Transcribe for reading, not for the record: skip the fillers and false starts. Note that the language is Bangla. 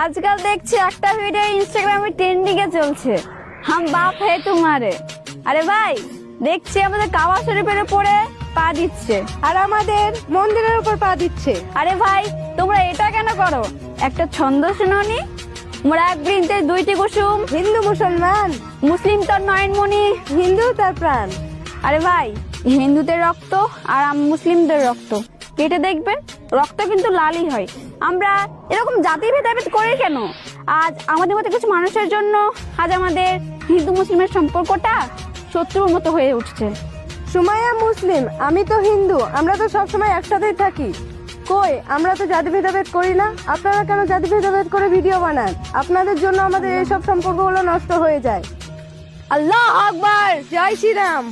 আজকাল দেখছি একটা ভিডিও ইনস্টাগ্রামে ট্রেন্ডিং এ চলছে, হাম বাপ হে তোমারে। আরে ভাই, দেখছি আমাদের কাবা শরীফের উপরে পা দিচ্ছে আর আমাদের মন্দিরের উপর পা দিচ্ছে। আরে ভাই, তোমরা এটা কেন করো? একটা ছন্দ শুনোনি? মোরা এক বৃন্তে দুইটি কুসুম, হিন্দু মুসলমান, মুসলিম তার নয়নমণি। হিন্দু তার প্রাণ। আরে ভাই, হিন্দুদের রক্ত আর মুসলিমদের রক্ত কেটে দেখবেন, রক্ত কিন্তু লালই হয়। আমরা এরকম জাতি ভেদাভেদ করি কেন? আজ আমাদের মতো কিছু মানুষের জন্য আজ আমাদের হিন্দু মুসলিমের সম্পর্কটা শত্রুর মতো হয়ে উঠছে। সুমাইয়া মুসলিম, আমি তো হিন্দু, আমরা তো সবসময় একসাথেই থাকি। কই, আমরা তো জাতি ভেদাভেদ করি না। আপনারা কেন জাতি ভেদাভেদ করে ভিডিও বানান? আপনাদের জন্য আমাদের এইসব সম্পর্কগুলো নষ্ট হয়ে যায়। আল্লাহ আকবার। জয় শ্রীরাম।